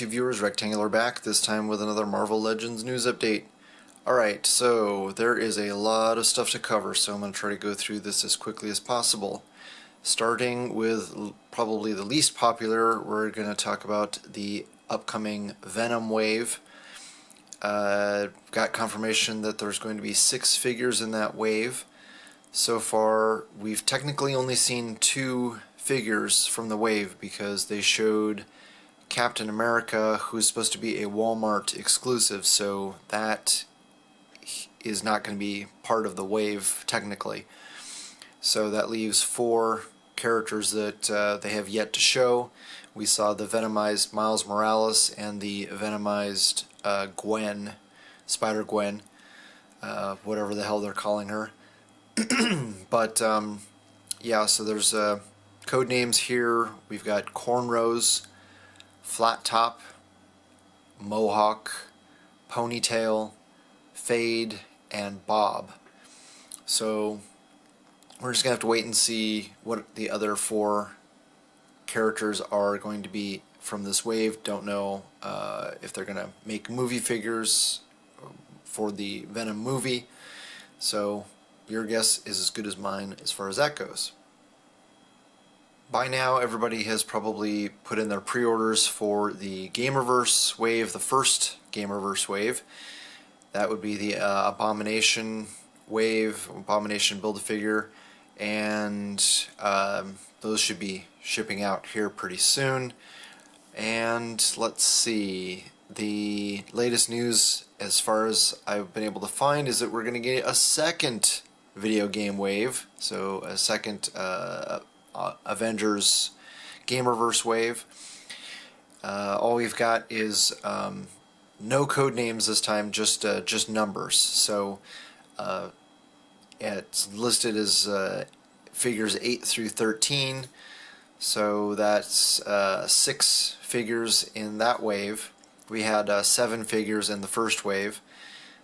viewers, Rectangular back, this time with another Marvel Legends news update. Alright, so there is a lot of stuff to cover, so I'm going to try to go through this as quickly as possible. Starting with probably the least popular, we're going to talk about the upcoming Venom wave. Got confirmation that there's going to be 6 figures in that wave. So far, we've technically only seen 2 figures from the wave because they showed Captain America, who's supposed to be a Walmart exclusive, so that is not going to be part of the wave technically. So that leaves 4 characters that they have yet to show. We saw the Venomized Miles Morales and the Venomized Gwen, Spider-Gwen, whatever the hell they're calling her. But yeah, so there's code names here. We've got Cornrows, Flat Top, Mohawk, Ponytail, Fade, and Bob. So we're just going to have to wait and see what the other 4 characters are going to be from this wave. Don't know if they're going to make movie figures for the Venom movie. So your guess is as good as mine as far as that goes. By now, everybody has probably put in their pre-orders for the Gamerverse wave, the first Gamerverse wave. That would be the Abomination wave, Abomination Build-A-Figure, and those should be shipping out here pretty soon. And let's see, the latest news, as far as I've been able to find, is that we're going to get a second video game wave, so a second Avengers Gamerverse wave. All we've got is no code names this time, just numbers. So it's listed as figures 8 through 13. So that's 6 figures in that wave. We had 7 figures in the first wave.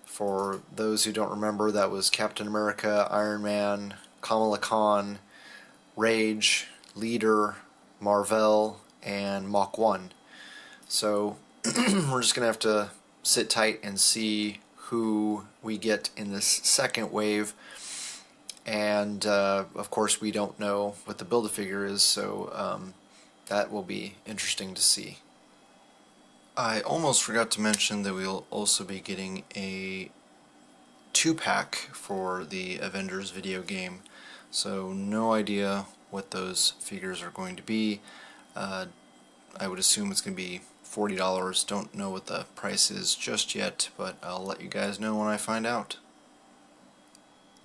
For those who don't remember, that was Captain America, Iron Man, Kamala Khan, Rage, Leader, Marvel, and Mach 1. So we're just going to have to sit tight and see who we get in this second wave. And of course we don't know what the Build-A-Figure is, so that will be interesting to see. I almost forgot to mention that we'll also be getting a 2-pack for the Avengers video game. So no idea what those figures are going to be. I would assume it's going to be $40. Don't know what the price is just yet, but I'll let you guys know when I find out.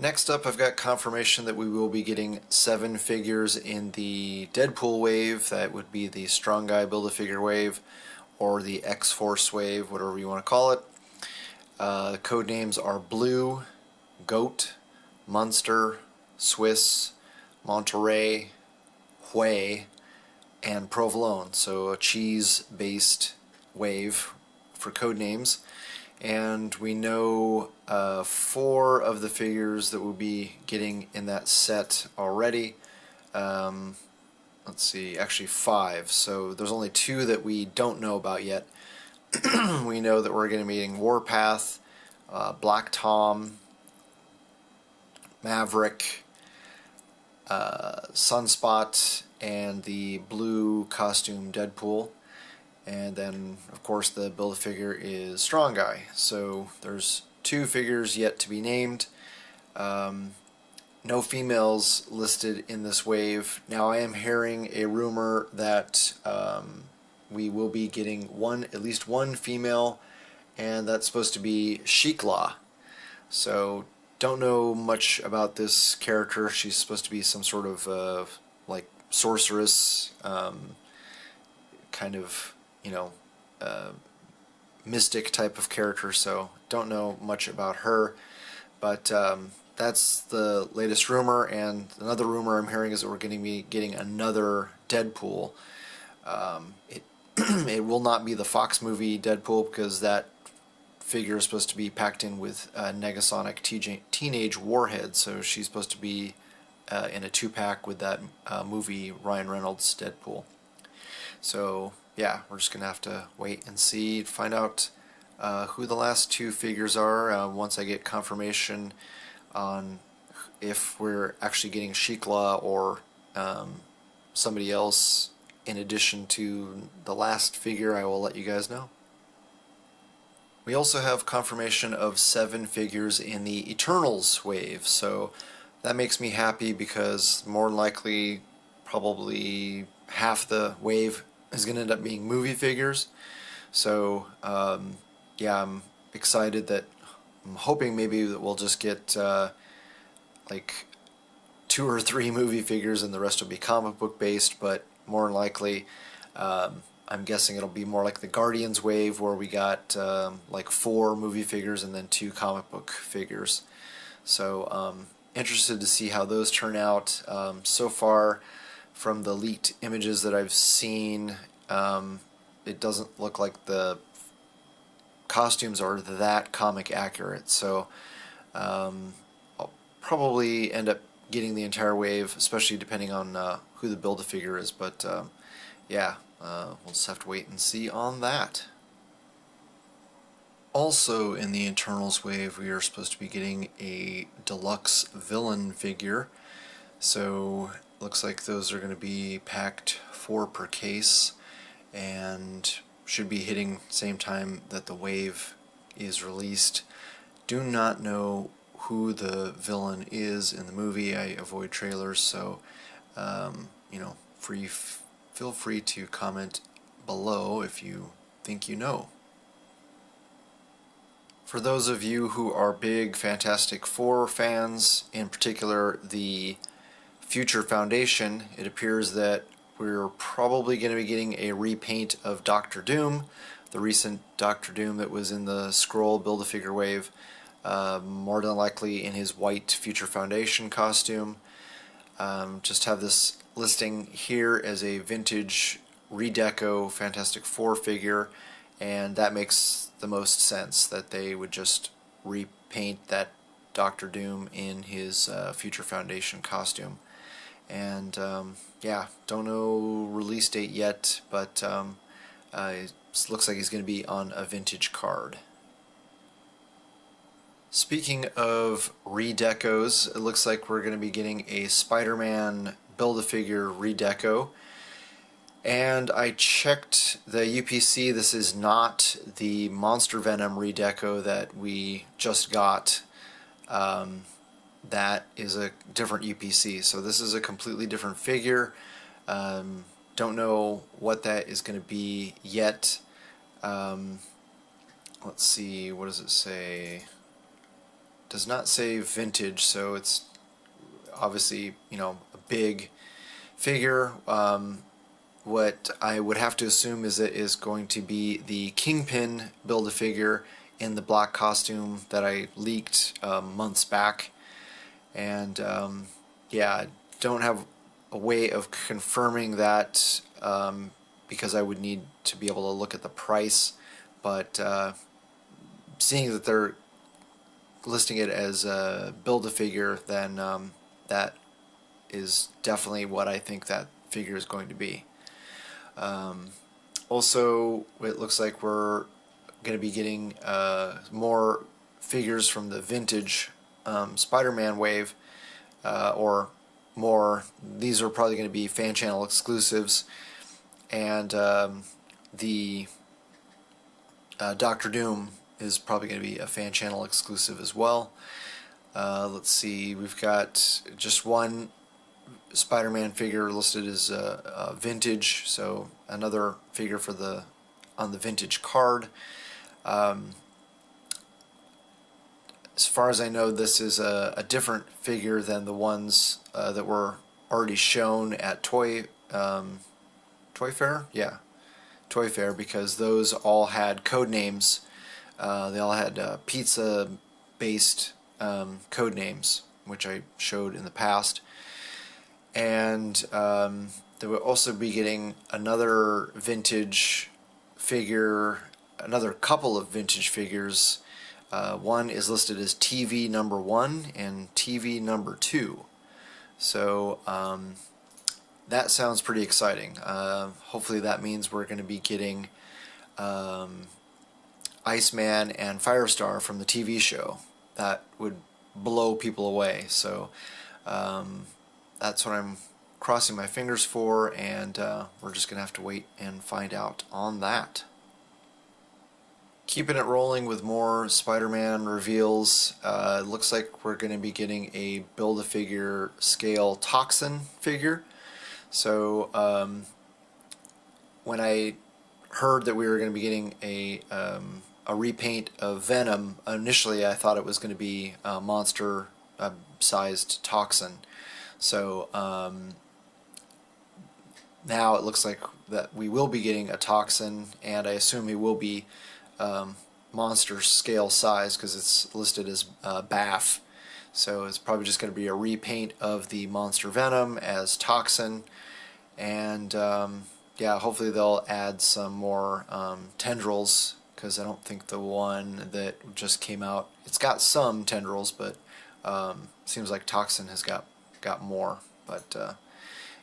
Next up, I've got confirmation that we will be getting 7 figures in the Deadpool wave. That would be the Strong Guy Build-A-Figure wave, or the X-Force wave, whatever you want to call it. The code names are Blue, Goat, Munster, Swiss, Monterey, Hui, and Provolone. So a cheese-based wave for code names. And we know 4 of the figures that we'll be getting in that set already. Let's see, actually 5. So there's only 2 that we don't know about yet. We know that we're going to be getting Warpath, Black Tom, Maverick, Sunspot, and the blue costume Deadpool. And then, of course, the Build-A-Figure is Strong Guy. So there's 2 figures yet to be named. No females listed in this wave. Now I am hearing a rumor that we will be getting at least one female, and that's supposed to be Sheikla. So don't know much about this character. She's supposed to be some sort of like sorceress, kind of, you know, mystic type of character, so don't know much about her. But that's the latest rumor, and another rumor I'm hearing is that we're going to be getting another Deadpool. It will not be the Fox movie Deadpool, because that figure is supposed to be packed in with Negasonic Teenage Warhead, so she's supposed to be in a 2-pack with that movie Ryan Reynolds Deadpool. So yeah, we're just gonna have to wait and see, find out who the last two figures are once I get confirmation on if we're actually getting Shikla or somebody else in addition to the last figure. I will let you guys know. We also have confirmation of 7 figures in the Eternals wave, so that makes me happy because more than likely probably half the wave is going to end up being movie figures. So yeah, I'm excited that I'm hoping maybe that we'll just get like 2 or 3 movie figures and the rest will be comic book based, but more than likely I'm guessing it'll be more like the Guardians wave where we got like 4 movie figures and then 2 comic book figures. So interested to see how those turn out. So far from the leaked images that I've seen, it doesn't look like the costumes are that comic accurate. So I'll probably end up getting the entire wave, especially depending on who the Build-A-Figure is, but yeah, we'll just have to wait and see on that. Also in the Eternals wave, we are supposed to be getting a deluxe villain figure, so looks like those are going to be packed 4 per case and should be hitting same time that the wave is released. Do not know who the villain is in the movie. I avoid trailers, so you know, feel free to comment below if you think you know. For those of you who are big Fantastic Four fans, in particular the Future Foundation, it appears that we're probably going to be getting a repaint of Doctor Doom, the recent Doctor Doom that was in the Skrull Build-A-Figure wave, more than likely in his white Future Foundation costume. Just have this listing here as a vintage redeco Fantastic Four figure, and that makes the most sense that they would just repaint that Doctor Doom in his Future Foundation costume. And yeah, don't know release date yet, but it looks like he's going to be on a vintage card. Speaking of redecos, it looks like we're going to be getting a Spider-Man Build-A-Figure redeco. And I checked the UPC. This is not the Monster Venom redeco that we just got. That is a different UPC. So this is a completely different figure. Don't know what that is going to be yet. Let's see, what does it say? Does not say vintage, so it's obviously, you know, a big figure. What I would have to assume is it is going to be the Kingpin Build-A-Figure in the black costume that I leaked months back. And yeah, I don't have a way of confirming that because I would need to be able to look at the price, but seeing that they're listing it as a Build-A-Figure, then that is definitely what I think that figure is going to be. Also, it looks like we're going to be getting more figures from the vintage Spider-Man wave, or more. These are probably going to be fan channel exclusives, and the Doctor Doom is probably going to be a fan channel exclusive as well. Let's see, we've got just one Spider-Man figure listed as vintage, so another figure for on the vintage card. As far as I know, this is a different figure than the ones that were already shown at Toy Fair? Yeah, Toy Fair, because those all had code names. They all had pizza-based code names, which I showed in the past. And they will also be getting another vintage figure, another couple of vintage figures. One is listed as TV number 1 and TV number 2. So that sounds pretty exciting. Hopefully that means we're going to be getting Iceman and Firestar from the TV show. That would blow people away. So that's what I'm crossing my fingers for, and we're just going to have to wait and find out on that. Keeping it rolling with more Spider-Man reveals. It looks like we're going to be getting a Build-A-Figure scale Toxin figure. So when I heard that we were going to be getting a repaint of Venom, initially I thought it was going to be a monster-sized Toxin. So now it looks like that we will be getting a Toxin, and I assume he will be monster scale size because it's listed as BAF. So it's probably just going to be a repaint of the monster Venom as Toxin, and yeah, hopefully they'll add some more tendrils, because I don't think the one that just came out, it's got some tendrils, but seems like Toxin has got more. But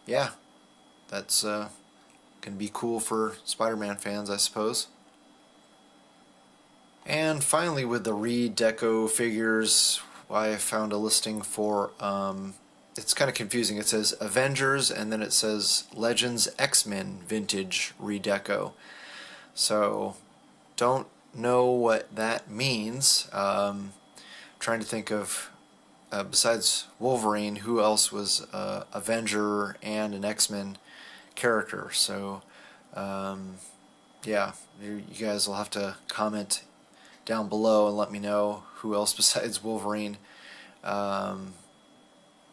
yeah, that's going to be cool for Spider-Man fans, I suppose. And finally, with the redeco figures, I found a listing for, it's kind of confusing. It says Avengers, and then it says Legends X-Men Vintage Redeco. So, don't know what that means. Trying to think of, besides Wolverine, who else was Avenger and an X-Men character. So, yeah, you guys will have to comment down below and let me know who else besides Wolverine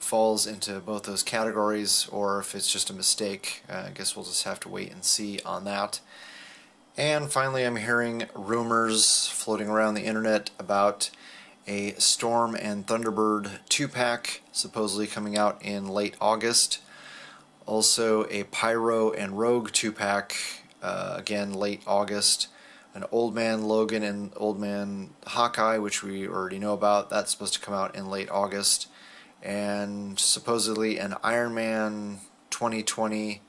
falls into both those categories, or if it's just a mistake. I guess we'll just have to wait and see on that. And finally, I'm hearing rumors floating around the internet about a Storm and Thunderbird 2-pack supposedly coming out in late August. Also a Pyro and Rogue 2-pack, again late August. An Old Man Logan and Old Man Hawkeye, which we already know about. That's supposed to come out in late August. And supposedly an Iron Man 2020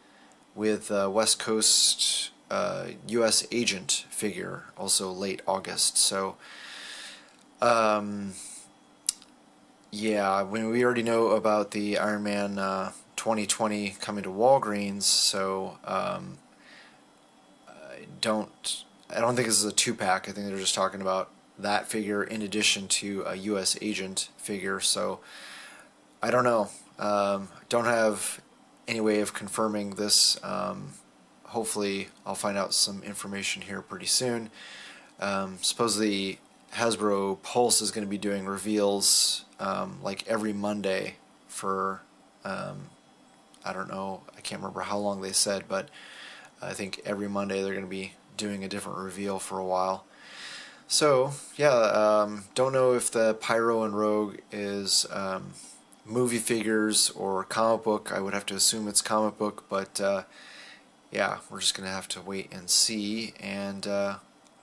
with West Coast U.S. Agent figure, also late August. So, yeah, when we already know about the Iron Man 2020 coming to Walgreens, so I don't think this is a 2-pack. I think they're just talking about that figure in addition to a U.S. Agent figure. So I don't know. Don't have any way of confirming this. Hopefully I'll find out some information here pretty soon. Supposedly Hasbro Pulse is going to be doing reveals like every Monday for I don't know, I can't remember how long they said, but I think every Monday they're going to be doing a different reveal for a while. So yeah, don't know if the Pyro and Rogue is movie figures or comic book. I would have to assume it's comic book, but yeah, we're just gonna have to wait and see. And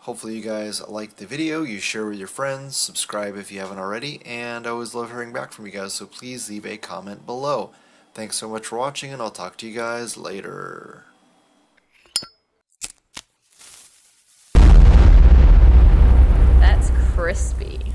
hopefully you guys like the video, you share with your friends, subscribe if you haven't already, and I always love hearing back from you guys, so please leave a comment below. Thanks so much for watching, and I'll talk to you guys later. That's crispy.